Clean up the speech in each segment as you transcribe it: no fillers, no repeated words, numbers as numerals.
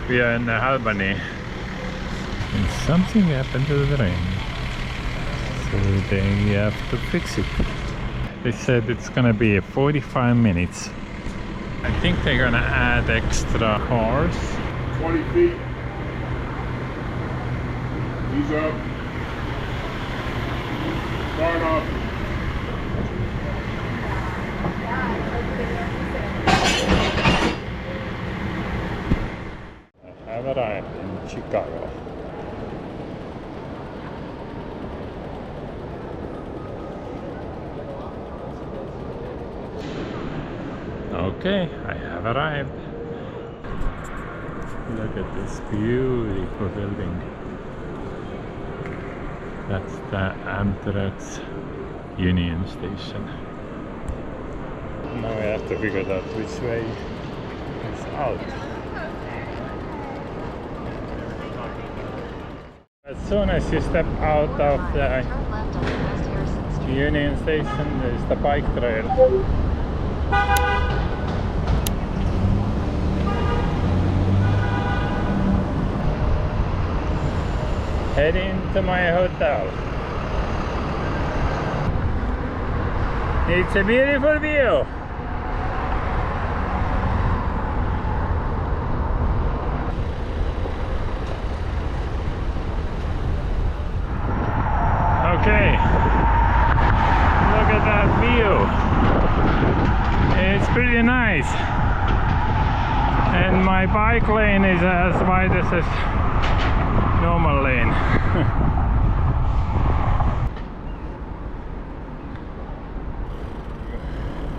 We are in Albany and something happened to the train, so they have to fix it. They said it's gonna be 45 minutes. I think they're gonna add extra cars. 20 feet. Ease up. Start off. I have arrived in Chicago. Okay, I have arrived. Look at this beautiful building. That's the Amtrak Union Station. Now I have to figure out which way is out. As soon as you step out of the Union Station, there's the bike trail. Heading to my hotel. It's a beautiful view. Okay, look at that view. It's pretty nice. And my bike lane is as wide as a normal lane.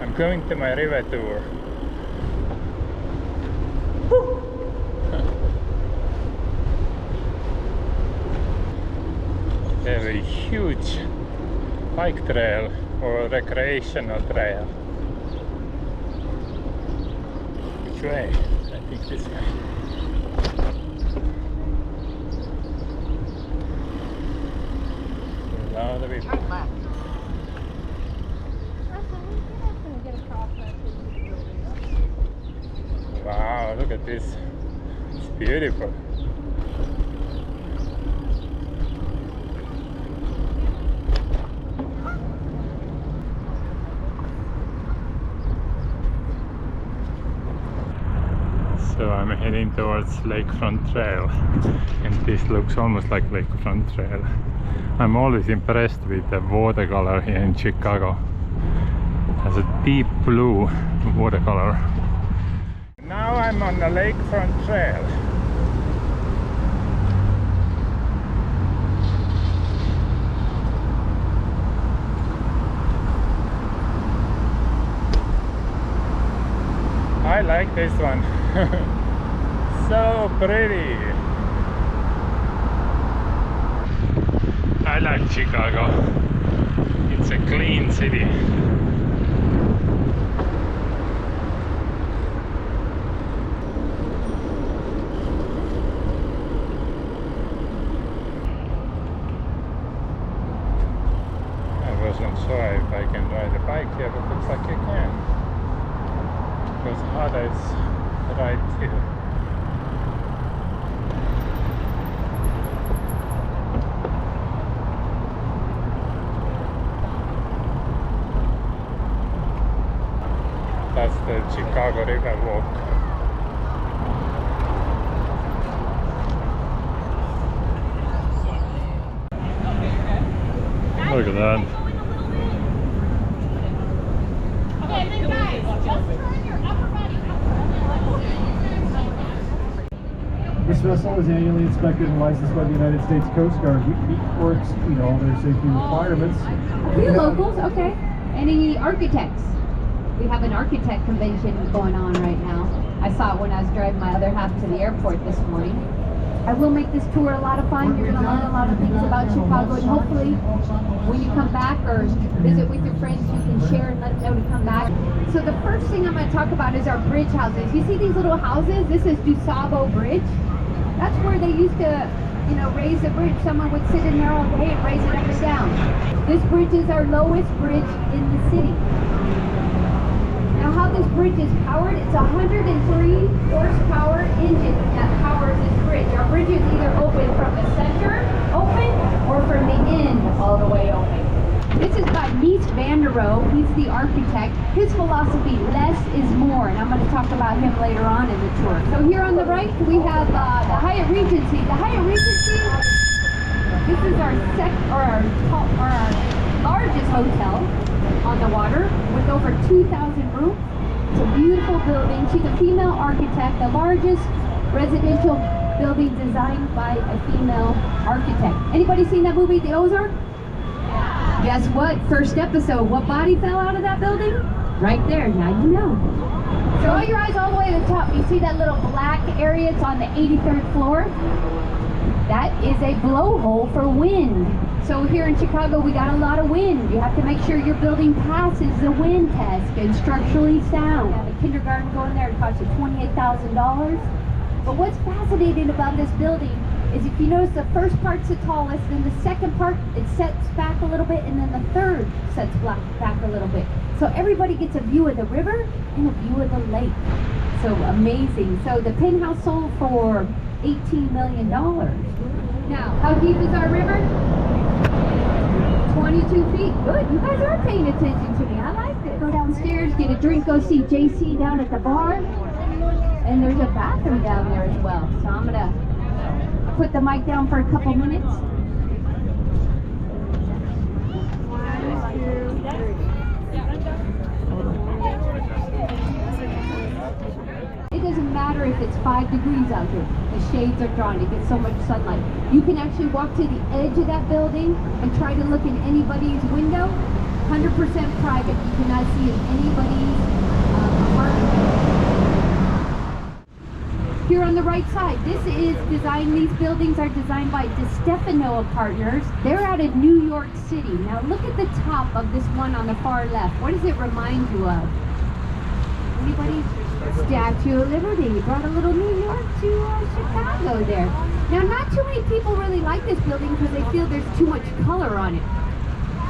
I'm going to my river tour. They have a huge bike trail or recreational trail. Which way? I think this way. Turn left. Wow, look at this. It's beautiful. So I'm heading towards Lakefront Trail, and this looks almost like Lakefront Trail. I'm always impressed with the watercolor here in Chicago. It has a deep blue watercolor. Now I'm on the Lakefront Trail. I like this one. So pretty. I like Chicago. It's a clean city. I wasn't sure if I can ride a bike here, but looks like I can. Because Hada is right here. That's the Chicago River Walk. Look at that. Okay, then guys, just turn your upper body. This vessel is annually inspected and licensed by the United States Coast Guard. We meet or exceed all their safety requirements. A few locals, okay. Any architects? We have an architect convention going on right now. I saw it when I was driving my other half to the airport this morning. I will make this tour a lot of fun. You're going to learn a lot of things about Chicago, and hopefully when you come back or visit with your friends, you can share and let them know to come back. So the first thing I'm going to talk about is our bridge houses. You see these little houses? This is DuSable Bridge. That's where they used to, raise the bridge. Someone would sit in there all day and raise it up and down. This bridge is our lowest bridge in the city. Now how this bridge is powered, it's a 103 horsepower engine that powers have Mies van der Rohe. He's the architect. His philosophy, less is more, and I'm going to talk about him later on in the tour. So here on the right, we have the Hyatt Regency. The Hyatt Regency, this is our largest hotel on the water with over 2,000 rooms. It's a beautiful building. She's a female architect, the largest residential building designed by a female architect. Anybody seen that movie, The Ozark? Guess what? First episode, what body fell out of that building? Right there, now you know. So roll your eyes all the way to the top. You see that little black area? It's on the 83rd floor. That is a blowhole for wind. So here in Chicago, we got a lot of wind. You have to make sure your building passes the wind test and structurally sound. You have a kindergarten going there, it costs you $28,000. But what's fascinating about this building is if you notice the first part's the tallest, then the second part, it sets back a little bit, and then the third sets back a little bit. So everybody gets a view of the river and a view of the lake. So amazing. So the penthouse sold for $18 million. Now, how deep is our river? 22 feet. Good, you guys are paying attention to me. I like this. Go downstairs, get a drink, go see JC down at the bar. And there's a bathroom down there as well. So I'm gonna put the mic down for a couple minutes. It doesn't matter if it's 5 degrees out here. The shades are drawn. You get so much sunlight. You can actually walk to the edge of that building and try to look in anybody's window. 100% private. You cannot see in anybody's apartment. Here on the right side, this is designed, these buildings are designed by DiStefano Partners. They're out of New York City. Now look at the top of this one on the far left. What does it remind you of? Anybody? Statue of Liberty. Brought a little New York to Chicago there. Now not too many people really like this building because they feel there's too much color on it.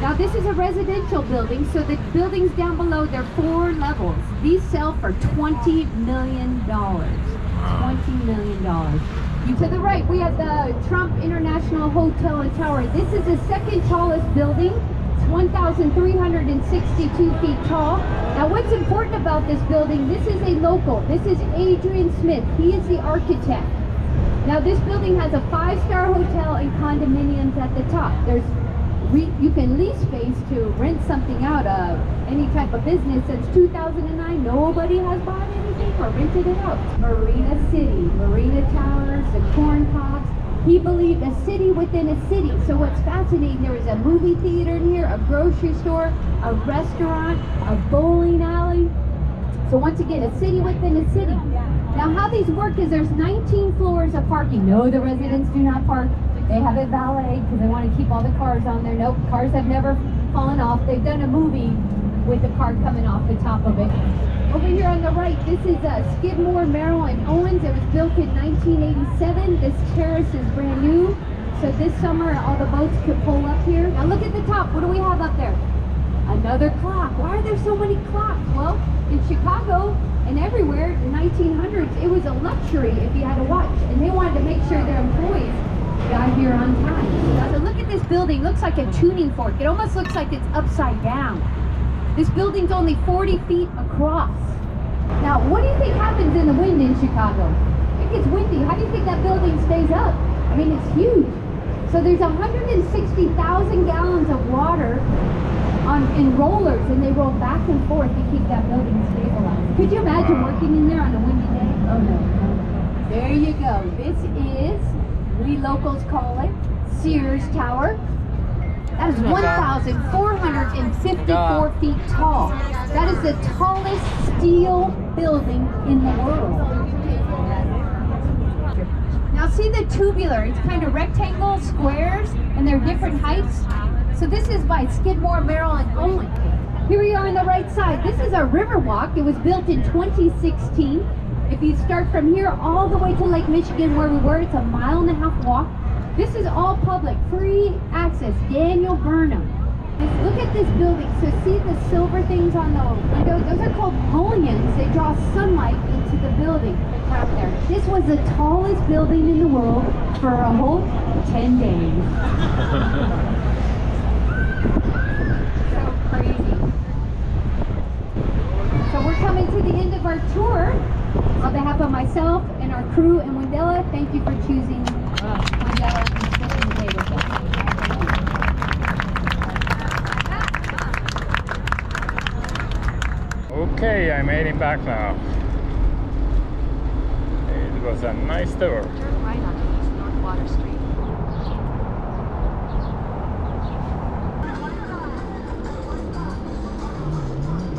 Now this is a residential building, so the buildings down below, they're 4 levels. These sell for $20 million. $20 million. To the right, we have the Trump International Hotel and Tower. This is the second tallest building. It's 1,362 feet tall. Now what's important about this building, this is a local. This is Adrian Smith. He is the architect. Now this building has a 5-star hotel and condominiums at the top. You can lease space to rent something out of any type of business. Since 2009, nobody has bought anything or rented it out. Marina City, Marina Towers, the Corn Cobs. He believed a city within a city. So what's fascinating, there is a movie theater in here, a grocery store, a restaurant, a bowling alley. So once again, a city within a city. Now how these work is there's 19 floors of parking. No, the residents do not park. They have it valeted because they want to keep all the cars on there. Nope, cars have never fallen off. They've done a movie with the car coming off the top of it. Over here on the right, this is Skidmore, Merrill & Owens. It was built in 1987. This terrace is brand new. So this summer, all the boats could pull up here. Now look at the top. What do we have up there? Another clock. Why are there so many clocks? Well, in Chicago and everywhere in the 1900s, it was a luxury if you had a watch. And they wanted to make sure their employees got here on time. So look at this building. Looks like a tuning fork. It almost looks like it's upside down. This building's only 40 feet across. Now, what do you think happens in the wind in Chicago? It gets windy. How do you think that building stays up? I mean, it's huge. So there's 160,000 gallons of water in rollers, and they roll back and forth to keep that building stabilized. Could you imagine working in there on a windy day? Oh no. There you go. This is, we locals call it, Sears Tower. That is 1,454 feet tall. That is the tallest steel building in the world. Now see the tubular, it's kind of rectangle, squares, and they're different heights. So this is by Skidmore, Merrill & Owens. Here we are on the right side. This is a river walk. It was built in 2016. If you start from here all the way to Lake Michigan where we were, it's a 1.5-mile walk. This is all public, free access. Daniel Burnham. Look at this building. So see the silver things on the window? Those are called mullions. They draw sunlight into the building. Right there. This was the tallest building in the world for a whole 10 days. So coming to the end of our tour. On behalf of myself and our crew in Wendella, thank you for choosing Wendella and spending the day with us. Okay, I'm heading back now. It was a nice tour. Turn right on East North Water Street.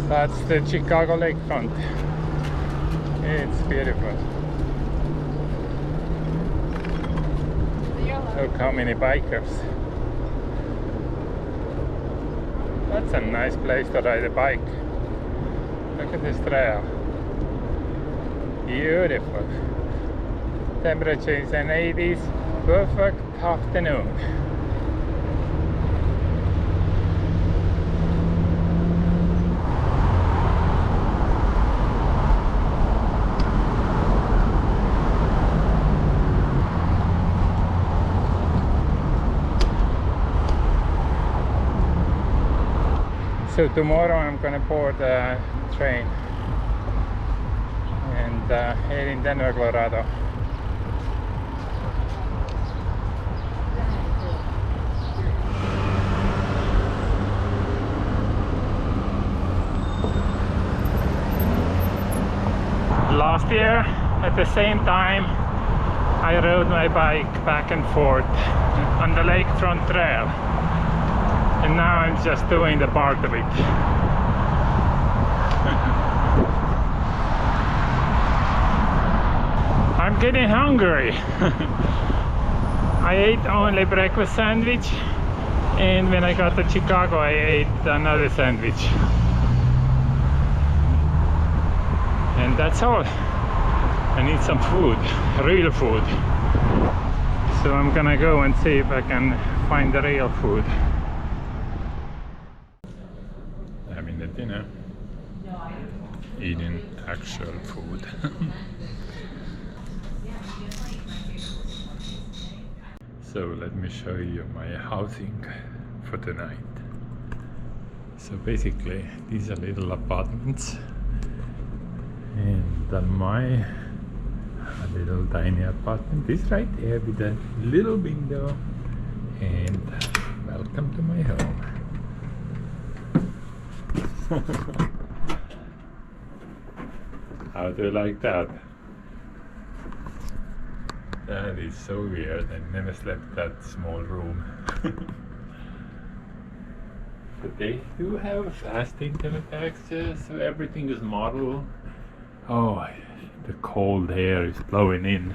That's the Chicago Lakefront. It's beautiful. Look how many bikers. That's a nice place to ride a bike. Look at this trail. Beautiful. Temperature is in 80s. Perfect afternoon. So tomorrow I'm gonna board a train and head in Denver, Colorado. Last year at the same time I rode my bike back and forth on the Lakefront Trail. And now I'm just doing the part of it. I'm getting hungry. I ate only breakfast sandwich, and when I got to Chicago I ate another sandwich. And that's all. I need some food, real food. So I'm gonna go and see if I can find the real food. Having the dinner, eating actual food. So let me show you my housing for tonight. So basically these are little apartments, and my little tiny apartment is right there with a little window, and welcome to my home. How do you like that? That is so weird. I never slept that small room. But they do have fast internet access, so everything is model. Oh, the cold air is blowing in.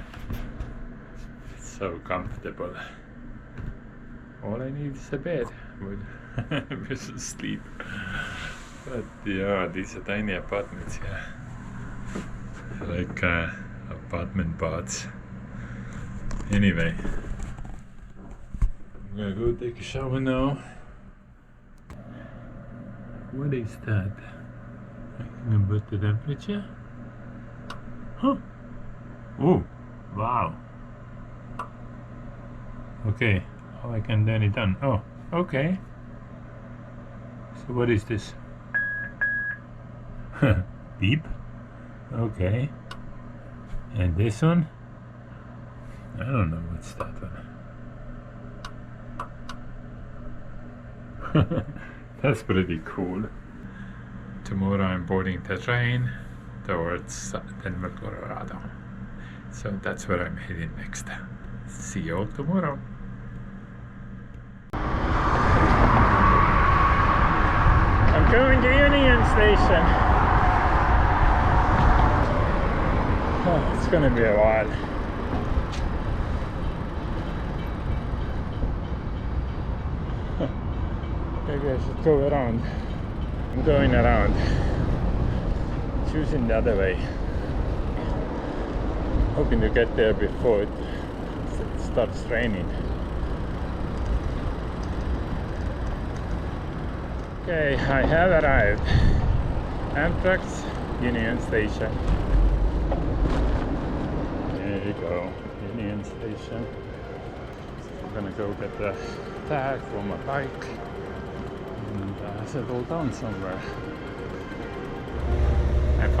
It's so comfortable. All I need is a bed with sleep. But yeah, these are tiny apartments, yeah. Like apartment pods. Anyway, I'm gonna go take a shower now. What is that? I can put the temperature. Huh? Oh, wow. Okay, how I can turn it on? Oh, okay. So what is this? Beep. Okay. And this one? I don't know what's that one. That's pretty cool. Tomorrow I'm boarding the train towards Denver, Colorado. So that's where I'm heading next. See you all tomorrow. I'm going to Union Station. Oh, it's gonna be a while. Maybe I should go around. I'm going around. Choosing the other way. Hoping to get there before it starts raining. Okay, I have arrived. Amtrak Union Station. There you go, Union Station. I'm gonna go get the tag for my bike and settle down somewhere.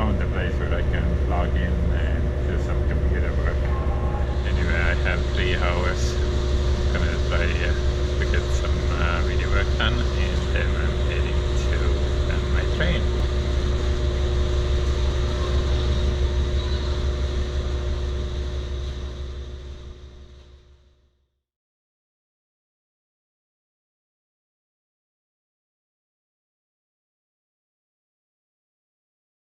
found a place where I can log in and do some computer work. Anyway, I have 3 hours. I'm gonna try to get some